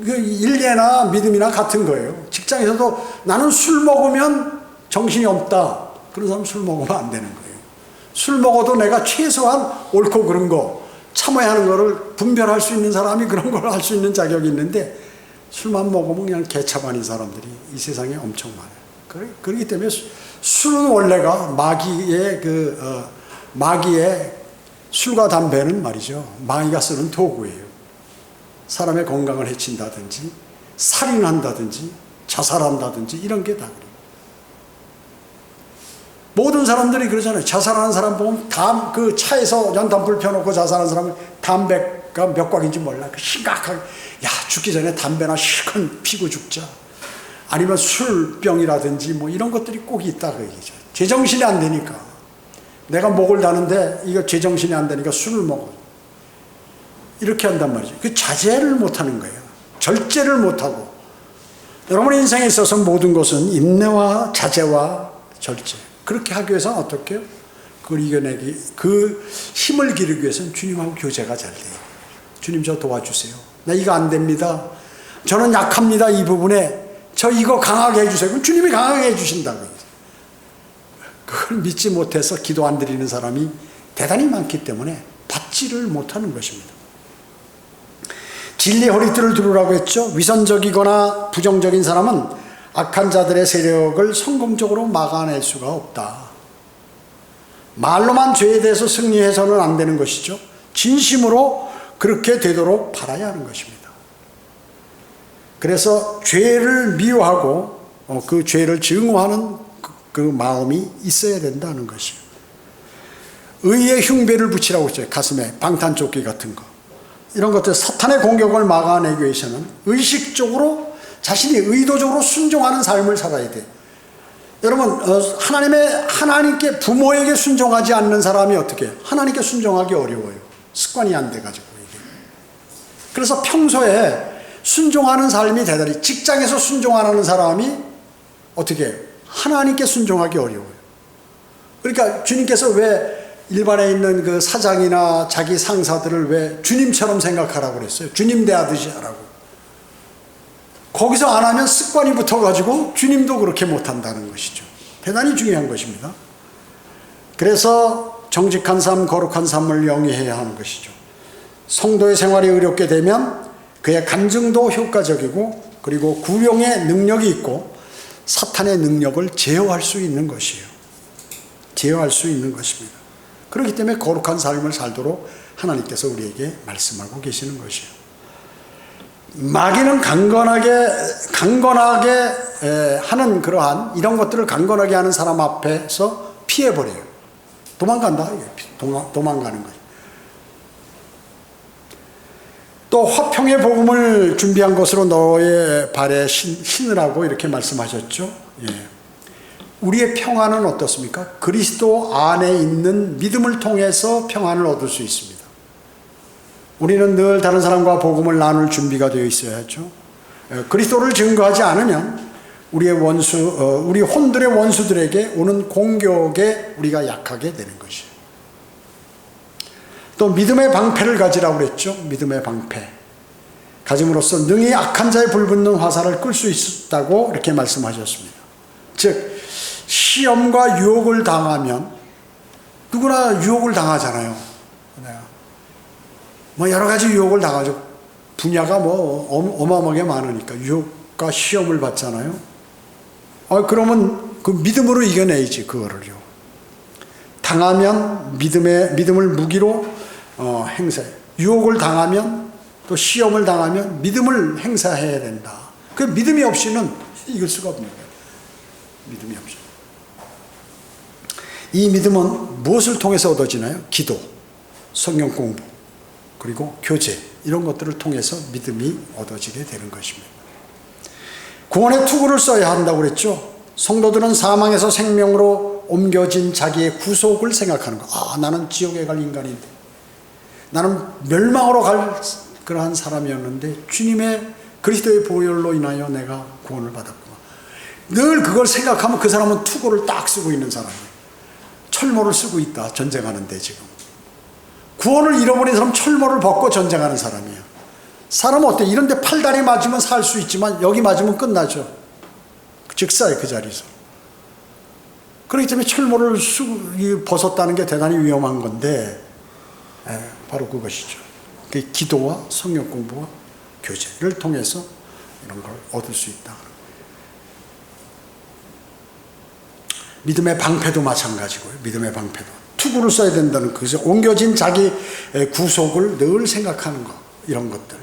일례나 믿음이나 같은 거예요. 직장에서도 나는 술 먹으면 정신이 없다. 그런 사람 술 먹으면 안 되는 거예요. 술 먹어도 내가 최소한 옳고 그른 거 참아야 하는 거를 분별할 수 있는 사람이 그런 걸 할 수 있는 자격이 있는데 술만 먹으면 그냥 개차반인 사람들이 이 세상에 엄청 많아요. 그렇기 때문에 술은 원래가 마귀의 술과 담배는 말이죠. 마귀가 쓰는 도구예요. 사람의 건강을 해친다든지 살인한다든지 자살한다든지 이런 게 다 그래요. 모든 사람들이 그러잖아요. 자살하는 사람 보면 그 차에서 연탄불 펴놓고 자살하는 사람은 담배가 몇 곽인지 몰라. 심각하게 야 죽기 전에 담배나 실컷 피고 죽자. 아니면 술병이라든지 뭐 이런 것들이 꼭 있다 그 얘기죠. 제정신이 안 되니까 내가 목을 다는데 이거 제정신이 안 되니까 술을 먹어. 이렇게 한단 말이죠. 그 자제를 못하는 거예요. 절제를 못하고. 여러분의 인생에 있어서 모든 것은 인내와 자제와 절제. 그렇게 하기 위해서는 어떻게 해요? 그걸 이겨내기, 그 힘을 기르기 위해서는 주님하고 교제가 잘 돼요. 주님 저 도와주세요. 나 이거 안 됩니다. 저는 약합니다. 이 부분에. 저 이거 강하게 해주세요. 그럼 주님이 강하게 해주신다고요. 그걸 믿지 못해서 기도 안 드리는 사람이 대단히 많기 때문에 받지를 못하는 것입니다. 진리의 허리띠를 두르라고 했죠. 위선적이거나 부정적인 사람은 악한 자들의 세력을 성공적으로 막아낼 수가 없다. 말로만 죄에 대해서 승리해서는 안 되는 것이죠. 진심으로 그렇게 되도록 바라야 하는 것입니다. 그래서 죄를 미워하고 그 죄를 증오하는 그 마음이 있어야 된다는 것이에요. 의의 흉배를 붙이라고 했죠. 가슴에 방탄조끼 같은 거. 이런 것들 사탄의 공격을 막아내기 위해서는 의식적으로 자신이 의도적으로 순종하는 삶을 살아야 돼요. 여러분 하나님께 부모에게 순종하지 않는 사람이 어떻게 해요? 하나님께 순종하기 어려워요. 습관이 안 돼가지고 이게. 그래서 평소에 순종하는 삶이 대단히 직장에서 순종 안 하는 사람이 어떻게 해요? 하나님께 순종하기 어려워요. 그러니까 주님께서 왜 일반에 있는 그 사장이나 자기 상사들을 왜 주님처럼 생각하라고 그랬어요? 주님 대하듯이 하라고. 거기서 안 하면 습관이 붙어가지고 주님도 그렇게 못한다는 것이죠. 대단히 중요한 것입니다. 그래서 정직한 삶, 거룩한 삶을 영위해야 하는 것이죠. 성도의 생활이 의롭게 되면 그의 간증도 효과적이고 그리고 구령의 능력이 있고 사탄의 능력을 제어할 수 있는 것이에요. 제어할 수 있는 것입니다. 그렇기 때문에 거룩한 삶을 살도록 하나님께서 우리에게 말씀하고 계시는 것이에요. 마귀는 강건하게 하는 그러한 이런 것들을 강건하게 하는 사람 앞에서 피해버려요. 도망간다. 도망가는 거예요. 또 화평의 복음을 준비한 것으로 너의 발에 신으라고 이렇게 말씀하셨죠. 예. 우리의 평안은 어떻습니까? 그리스도 안에 있는 믿음을 통해서 평안을 얻을 수 있습니다. 우리는 늘 다른 사람과 복음을 나눌 준비가 되어 있어야죠. 그리스도를 증거하지 않으면 우리 혼들의 원수들에게 오는 공격에 우리가 약하게 되는 것이에요. 또 믿음의 방패를 가지라고 그랬죠. 믿음의 방패. 가짐으로써 능히 악한 자의 불붙는 화살을 끌 수 있다고 이렇게 말씀하셨습니다. 즉 시험과 유혹을 당하면 누구나 유혹을 당하잖아요. 뭐 여러 가지 유혹을 당하죠. 분야가 뭐 어마어마하게 많으니까 유혹과 시험을 받잖아요. 그러면 그 믿음으로 이겨내야지 그거를요. 당하면 믿음을 무기로 행사해. 유혹을 당하면 또 시험을 당하면 믿음을 행사해야 된다. 그 믿음이 없이는 이길 수가 없는 거예요. 믿음이 없이. 이 믿음은 무엇을 통해서 얻어지나요? 기도, 성경 공부, 그리고 교제 이런 것들을 통해서 믿음이 얻어지게 되는 것입니다. 구원의 투구를 써야 한다고 그랬죠. 성도들은 사망에서 생명으로 옮겨진 자기의 구속을 생각하는 거. 나는 지옥에 갈 인간인데 나는 멸망으로 갈 그러한 사람이었는데 주님의 그리스도의 보혈로 인하여 내가 구원을 받았구나. 늘 그걸 생각하면 그 사람은 투구를 딱 쓰고 있는 사람이에요. 철모를 쓰고 있다. 전쟁하는데 지금 구원을 잃어버린 사람 철모를 벗고 전쟁하는 사람이에요. 사람은 어때? 이런데 팔다리 맞으면 살 수 있지만 여기 맞으면 끝나죠. 즉사에 그 자리에서. 그렇기 때문에 철모를 벗었다는 게 대단히 위험한 건데 바로 그것이죠. 그 기도와 성경 공부와 교제를 통해서 이런 걸 얻을 수 있다. 믿음의 방패도 마찬가지고요. 믿음의 방패도. 투구를 써야 된다는 것이 옮겨진 자기 구속을 늘 생각하는 것. 이런 것들.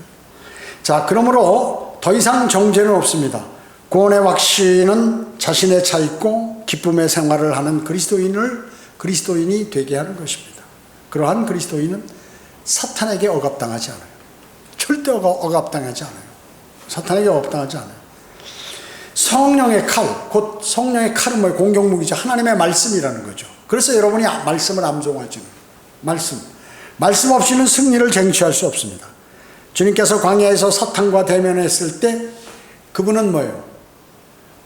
자, 그러므로 더 이상 정죄는 없습니다. 구원의 확신은 자신에 차 있고 기쁨의 생활을 하는 그리스도인이 되게 하는 것입니다. 그러한 그리스도인은 사탄에게 억압당하지 않아요. 절대 억압당하지 않아요. 사탄에게 억압당하지 않아요. 성령의 칼, 곧 성령의 칼은 뭐예요? 공격무기죠. 하나님의 말씀이라는 거죠. 그래서 여러분이 말씀을 암송하죠. 말씀 없이는 승리를 쟁취할 수 없습니다. 주님께서 광야에서 사탄과 대면했을 때 그분은 뭐예요?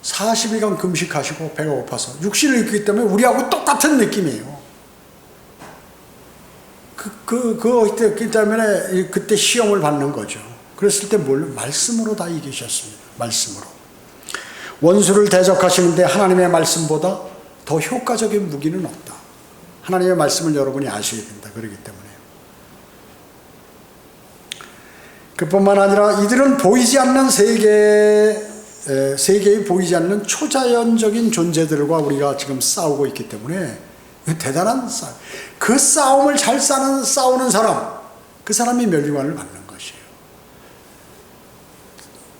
40일간 금식하시고 배가 고파서 육신을 입기 때문에 우리하고 똑같은 느낌이에요. 그 때문에 그때 시험을 받는 거죠. 그랬을 때 말씀으로 다 이기셨습니다. 말씀으로. 원수를 대적하시는데 하나님의 말씀보다 더 효과적인 무기는 없다. 하나님의 말씀을 여러분이 아셔야 된다. 그렇기 때문에. 그뿐만 아니라 이들은 보이지 않는 세계에 보이지 않는 초자연적인 존재들과 우리가 지금 싸우고 있기 때문에 대단한 싸움. 그 싸움을 잘 싸우는 사람, 그 사람이 멸류관을 받는 것이에요.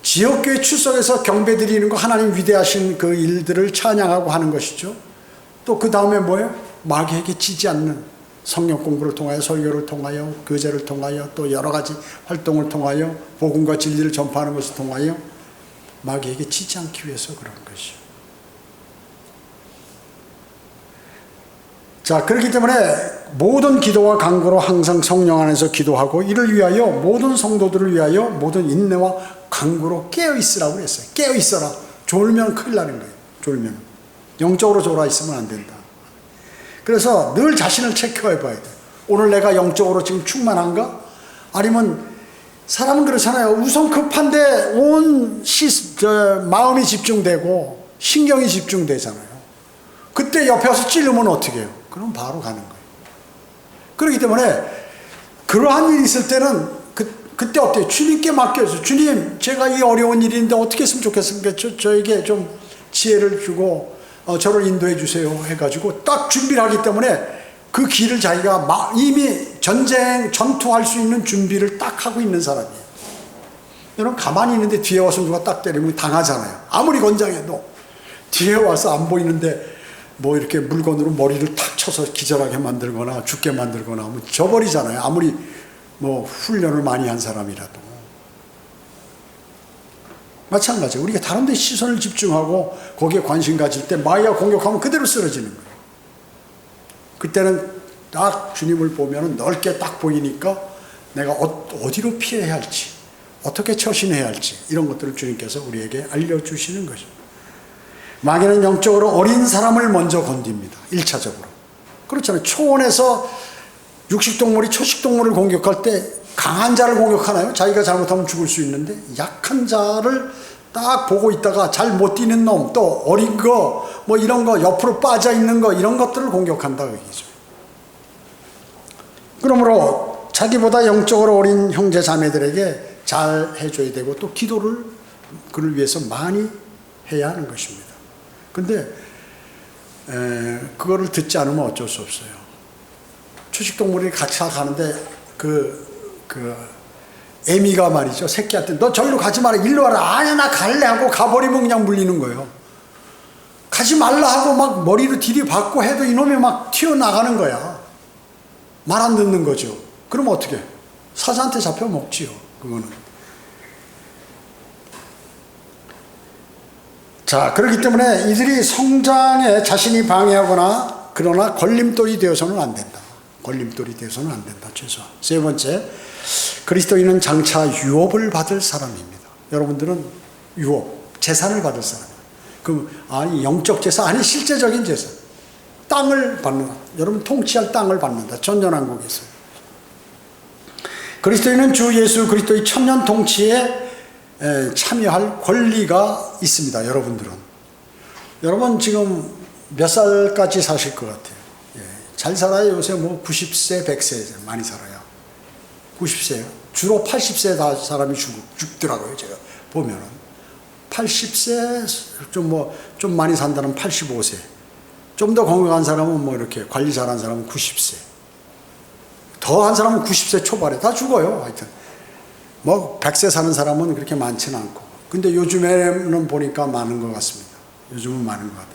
지역교회 출석에서 경배 드리는 거 하나님 위대하신 그 일들을 찬양하고 하는 것이죠. 또 그 다음에 뭐예요? 마귀에게 지지 않는 성경 공부를 통하여 설교를 통하여 교제를 통하여 또 여러 가지 활동을 통하여 복음과 진리를 전파하는 것을 통하여 마귀에게 지지 않기 위해서 그런 것이죠. 자, 그렇기 때문에 모든 기도와 간구로 항상 성령 안에서 기도하고 이를 위하여 모든 성도들을 위하여 모든 인내와 간구로 깨어있으라고 그랬어요. 깨어있어라. 졸면 큰일 나는 거예요. 졸면. 영적으로 졸아 있으면 안 된다. 그래서 늘 자신을 체크해 봐야 돼요. 오늘 내가 영적으로 지금 충만한가? 아니면 사람은 그렇잖아요. 우선 급한데 온 마음이 집중되고 신경이 집중되잖아요. 그때 옆에 와서 찌르면 어떻게 해요? 그럼 바로 가는 거예요. 그렇기 때문에 그러한 일이 있을 때는 그때 어때요? 주님께 맡겨서 주님 제가 이 어려운 일인데 어떻게 했으면 좋겠습니까? 저에게 좀 지혜를 주고 저를 인도해 주세요 해가지고 딱 준비를 하기 때문에 그 길을 자기가 이미 전투할 수 있는 준비를 딱 하고 있는 사람이에요. 여러분 가만히 있는데 뒤에 와서 누가 딱 때리면 당하잖아요. 아무리 건장해도 뒤에 와서 안 보이는데 뭐 이렇게 물건으로 머리를 탁 쳐서 기절하게 만들거나 죽게 만들거나 하면 져버리잖아요. 아무리 뭐 훈련을 많이 한 사람이라도. 마찬가지예요. 우리가 다른 데 시선을 집중하고 거기에 관심 가질 때 마귀가 공격하면 그대로 쓰러지는 거예요. 그때는 딱 주님을 보면 넓게 딱 보이니까 내가 어디로 피해야 할지 어떻게 처신해야 할지 이런 것들을 주님께서 우리에게 알려주시는 것입니다. 마귀는 영적으로 어린 사람을 먼저 건집니다. 1차적으로. 그렇잖아요. 초원에서 육식동물이 초식동물을 공격할 때 강한 자를 공격하나요? 자기가 잘못하면 죽을 수 있는데 약한 자를 딱 보고 있다가 잘 못 뛰는 놈, 또 어린 거, 뭐 이런 거, 옆으로 빠져 있는 거 이런 것들을 공격한다 그 얘기죠. 그러므로 자기보다 영적으로 어린 형제 자매들에게 잘 해줘야 되고 또 기도를 그를 위해서 많이 해야 하는 것입니다. 근데 그거를 듣지 않으면 어쩔 수 없어요. 초식동물이 같이 가는데 애미가 말이죠. 새끼한테 너 저기로 가지 마라. 일로 와라. 아니야 나 갈래 하고 가버리면 그냥 물리는 거예요. 가지 말라 하고 막 머리로 들이받고 해도 이놈이 막 튀어나가는 거야. 말 안 듣는 거죠. 그럼 어떻게? 사자한테 잡혀 먹지요. 그거는. 자, 그렇기 때문에 이들이 성장에 자신이 방해하거나 그러나 걸림돌이 되어서는 안 된다. 걸림돌이 되어서는 안 된다. 최소한. 세 번째, 그리스도인은 장차 유업을 받을 사람입니다. 여러분들은 유업, 재산을 받을 사람이에요. 아니 영적 재산, 아니 실제적인 재산. 땅을 받는다. 여러분 통치할 땅을 받는다. 전전한국에서. 그리스도인은 주 예수 그리스도의 천년 통치에 참여할 권리가 있습니다. 여러분들은. 여러분 지금 몇 살까지 사실 것 같아요? 잘 살아요. 요새 뭐 90세, 100세 많이 살아요. 90세요. 주로 80세 다 사람이 죽더라고요. 제가 보면은 80세 좀 많이 산다는 85세. 좀 더 건강한 사람은 뭐 이렇게 관리 잘한 사람은 90세. 더 한 사람은 90세 초반에 다 죽어요. 하여튼 뭐 100세 사는 사람은 그렇게 많지는 않고. 근데 요즘에는 보니까 많은 것 같습니다. 요즘은 많은 것 같아요.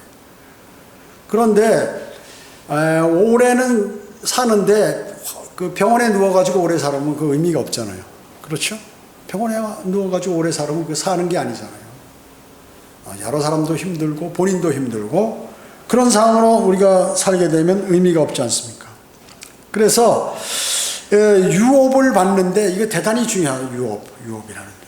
그런데 올해는 사는데 그 병원에 누워가지고 오래 살면 그 의미가 없잖아요. 그렇죠? 병원에 누워가지고 오래 살면 그 사는 게 아니잖아요. 여러 사람도 힘들고 본인도 힘들고 그런 상황으로 우리가 살게 되면 의미가 없지 않습니까? 그래서 유업을 받는데 이거 대단히 중요해요. 유업이라는 게.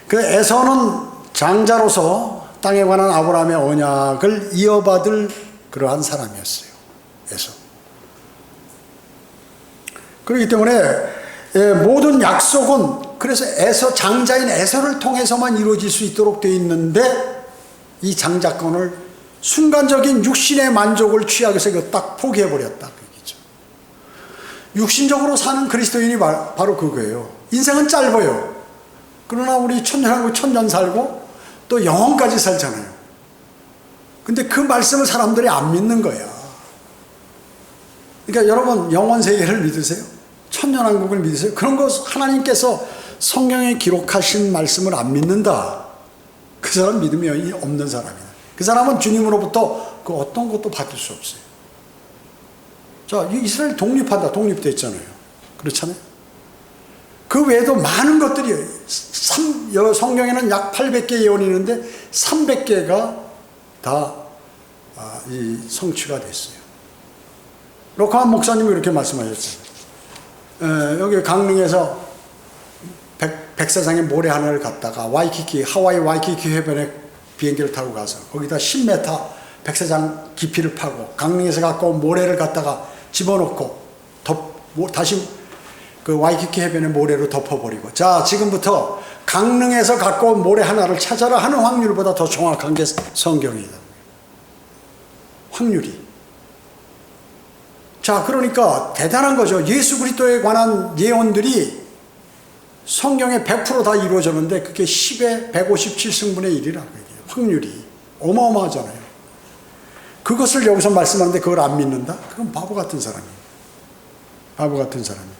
그 에서는 장자로서 땅에 관한 아브라함의 언약을 이어받을 그러한 사람이었어요. 에서. 그렇기 때문에 모든 약속은 그래서 에서 장자인 에서를 통해서만 이루어질 수 있도록 되어 있는데 이 장자권을 순간적인 육신의 만족을 취하기 위해서 이거 딱 포기해버렸다. 육신적으로 사는 그리스도인이 바로 그거예요. 인생은 짧아요. 그러나 우리 천년하고 천년 살고 또 영원까지 살잖아요. 근데 그 말씀을 사람들이 안 믿는 거야. 그러니까 여러분 영원 세계를 믿으세요? 천년왕국을 믿으세요? 그런 거 하나님께서 성경에 기록하신 말씀을 안 믿는다. 그 사람 믿음이 없는 사람이다. 그 사람은 주님으로부터 그 어떤 것도 받을 수 없어요. 자, 이스라엘 독립됐잖아요. 그렇잖아요. 그 외에도 많은 것들이 성경에는 약 800개 예언이 있는데 300개가 다 성취가 됐어요. 로카한 목사님이 이렇게 말씀하셨어요. 여기 강릉에서 백사장의 모래 하나를 갔다가 하와이 와이키키 해변에 비행기를 타고 가서 거기다 10m 백사장 깊이를 파고 강릉에서 갖고 온 모래를 갖다가 집어넣고 다시 그 와이키키 해변의 모래로 덮어버리고 자 지금부터 강릉에서 갖고 온 모래 하나를 찾아라 하는 확률보다 더 정확한 게 성경이다. 확률이. 자 그러니까 대단한 거죠. 예수 그리스도에 관한 예언들이 성경에 100% 다 이루어졌는데 그게 10의 157승분의 1이라고 얘기해요. 확률이 어마어마하잖아요. 그것을 여기서 말씀하는데 그걸 안 믿는다? 그건 바보 같은 사람이에요. 바보 같은 사람이에요.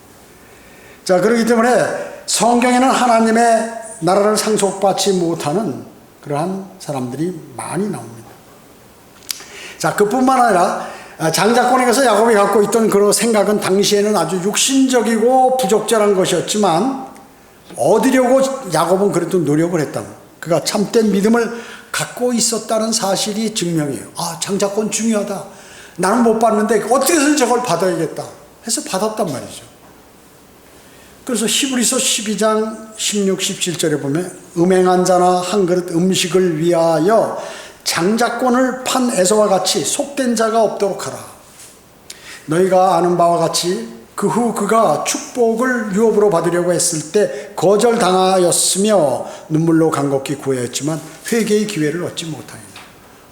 자, 그렇기 때문에 성경에는 하나님의 나라를 상속받지 못하는 그러한 사람들이 많이 나옵니다. 자, 그뿐만 아니라 장자권에 가서 야곱이 갖고 있던 그런 생각은 당시에는 아주 육신적이고 부적절한 것이었지만 얻으려고 야곱은 그래도 노력을 했다. 그가 참된 믿음을 갖고 있었다는 사실이 증명이에요. 아, 장자권 중요하다. 나는 못 받는데 어떻게 해서든 저걸 받아야겠다 해서 받았단 말이죠. 그래서 히브리서 12장 16, 17절에 보면 음행한 자나 한 그릇 음식을 위하여 장자권을 판 에서와 같이 속된 자가 없도록 하라. 너희가 아는 바와 같이 그 후 그가 축복을 유업으로 받으려고 했을 때 거절당하였으며 눈물로 간곡히 구하였지만 회개의 기회를 얻지 못하였다.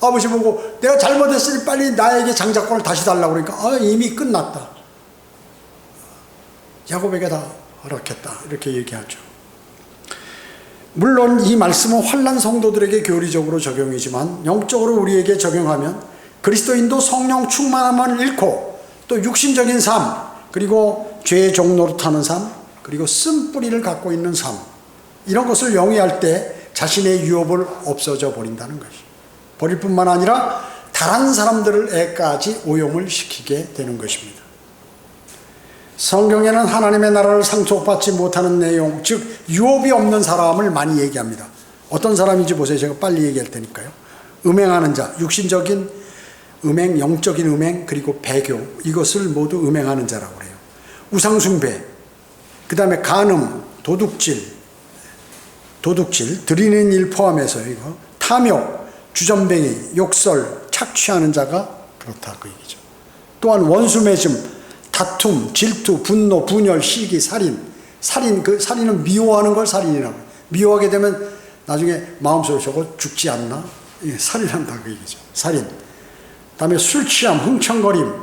아버지 보고 내가 잘못했으니 빨리 나에게 장자권을 다시 달라고 그러니까 이미 끝났다. 야곱에게 다 허락했다. 이렇게 얘기하죠. 물론 이 말씀은 환난 성도들에게 교리적으로 적용이지만 영적으로 우리에게 적용하면 그리스도인도 성령 충만함을 잃고 또 육신적인 삶 그리고 죄의 종노릇하는 삶 그리고 쓴뿌리를 갖고 있는 삶 이런 것을 영위할 때 자신의 유업을 없어져 버린다는 것이 버릴 뿐만 아니라 다른 사람들에게까지 오염을 시키게 되는 것입니다. 성경에는 하나님의 나라를 상속받지 못하는 내용 즉 유업이 없는 사람을 많이 얘기합니다. 어떤 사람인지 보세요. 제가 빨리 얘기할 테니까요. 음행하는 자 육신적인 음행, 영적인 음행, 그리고 배교 이것을 모두 음행하는 자라고 그래요. 우상숭배, 그 다음에 간음, 도둑질, 드리는 일 포함해서 이거 탐욕, 주전뱅이, 욕설, 착취하는 자가 그렇다 그 얘기죠. 또한 원수 맺음, 다툼, 질투, 분노, 분열, 시기, 살인. 살인은 미워하는 걸 살인이라고. 미워하게 되면 나중에 마음속에 저거 죽지 않나? 살인한다 그 얘기죠. 살인. 그다음에 술 취함, 흥청거림.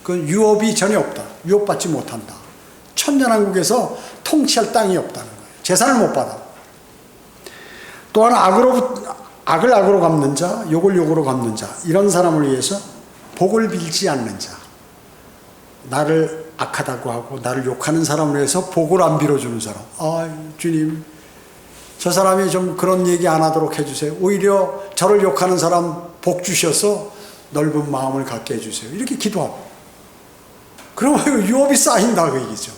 그 유업이 전혀 없다. 유업받지 못한다. 천년왕국에서 통치할 땅이 없다는 거예요. 재산을 못 받아. 또한 악을 악으로 갚는 자, 욕을 욕으로 갚는 자, 이런 사람을 위해서 복을 빌지 않는 자. 나를 악하다고 하고 나를 욕하는 사람을 위해서 복을 안 빌어주는 사람. 주님, 저 사람이 좀 그런 얘기 안 하도록 해주세요. 오히려 저를 욕하는 사람 복 주셔서 넓은 마음을 갖게 해주세요. 이렇게 기도하고. 그러면 유업이 쌓인다 그 얘기죠.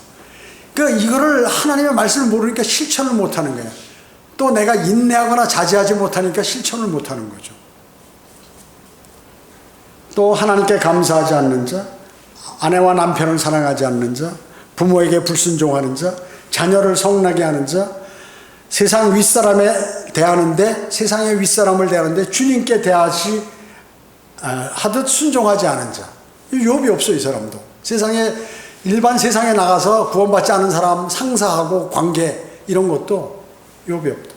그러니까 이거를 하나님의 말씀을 모르니까 실천을 못하는 거예요. 또 내가 인내하거나 자제하지 못하니까 실천을 못하는 거죠. 또 하나님께 감사하지 않는 자, 아내와 남편을 사랑하지 않는 자, 부모에게 불순종하는 자, 자녀를 성나게 하는 자, 세상 윗사람에 대하는데 세상의 윗사람을 대하는데 주님께 대하지 하듯 순종하지 않은 자. 유업이 없어요. 이 사람도. 일반 세상에 나가서 구원받지 않은 사람 상사하고 관계 이런 것도 유업이 없다.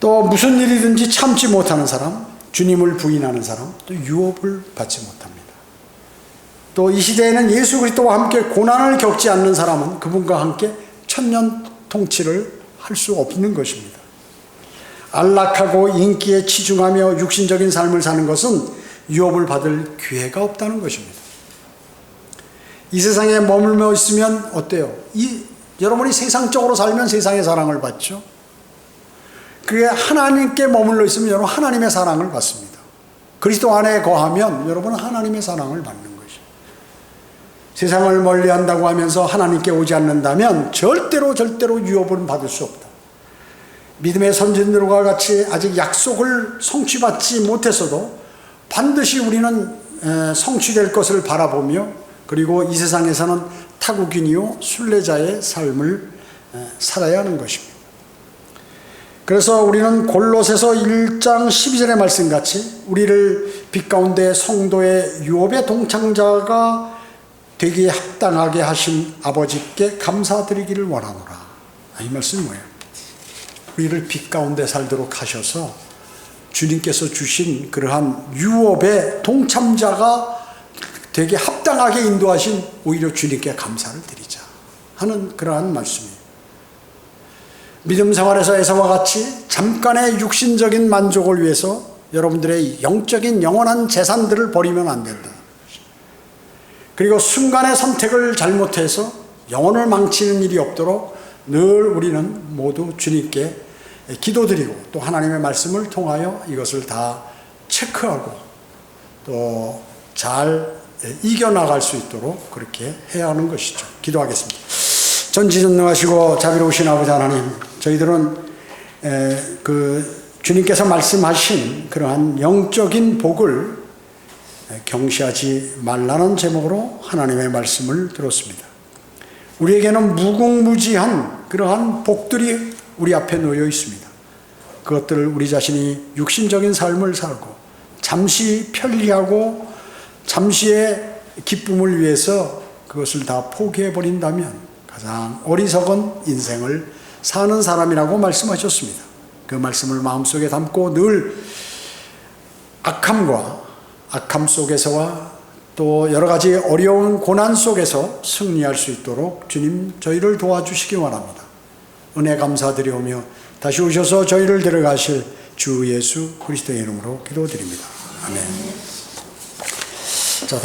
또 무슨 일이든지 참지 못하는 사람, 주님을 부인하는 사람, 또 유업을 받지 못합니다. 또 이 시대에는 예수 그리스도와 함께 고난을 겪지 않는 사람은 그분과 함께 천년 통치를 할 수 없는 것입니다. 안락하고 인기에 치중하며 육신적인 삶을 사는 것은 유업을 받을 기회가 없다는 것입니다. 이 세상에 머물며 있으면 어때요? 여러분이 세상적으로 살면 세상의 사랑을 받죠. 그게 하나님께 머물러 있으면 여러분 하나님의 사랑을 받습니다. 그리스도 안에 거하면 여러분은 하나님의 사랑을 받는 것이죠. 세상을 멀리한다고 하면서 하나님께 오지 않는다면 절대로 유업은 받을 수 없다. 믿음의 선진들과 같이 아직 약속을 성취받지 못했어도 반드시 우리는 성취될 것을 바라보며 그리고 이 세상에서는 타국인이요 순례자의 삶을 살아야 하는 것입니다. 그래서 우리는 골로새서 1장 12절의 말씀같이 우리를 빛 가운데 성도의 유업의 동창자가 되기에 합당하게 하신 아버지께 감사드리기를 원하노라. 이 말씀이 뭐예요? 우리를 빛 가운데 살도록 하셔서 주님께서 주신 그러한 유업의 동참자가 되게 합당하게 인도하신 오히려 주님께 감사를 드리자 하는 그러한 말씀이에요. 믿음 생활에서 에서와 같이 잠깐의 육신적인 만족을 위해서 여러분들의 영적인 영원한 재산들을 버리면 안 된다. 그리고 순간의 선택을 잘못해서 영혼을 망치는 일이 없도록 늘 우리는 모두 주님께 기도드리고 또 하나님의 말씀을 통하여 이것을 다 체크하고 또 잘 이겨나갈 수 있도록 그렇게 해야 하는 것이죠. 기도하겠습니다. 전지전능하시고 자비로우신 아버지 하나님, 저희들은 주님께서 말씀하신 그러한 영적인 복을 경시하지 말라는 제목으로 하나님의 말씀을 들었습니다. 우리에게는 무궁무진한 그러한 복들이 우리 앞에 놓여 있습니다. 그것들을 우리 자신이 육신적인 삶을 살고 잠시 편리하고 잠시의 기쁨을 위해서 그것을 다 포기해버린다면 가장 어리석은 인생을 사는 사람이라고 말씀하셨습니다. 그 말씀을 마음속에 담고 늘 악함 속에서와 또 여러 가지 어려운 고난 속에서 승리할 수 있도록 주님 저희를 도와주시기 원합니다. 은혜 감사드리오며 다시 오셔서 저희를 데려가실 주 예수 그리스도의 이름으로 기도드립니다. 아멘. 자,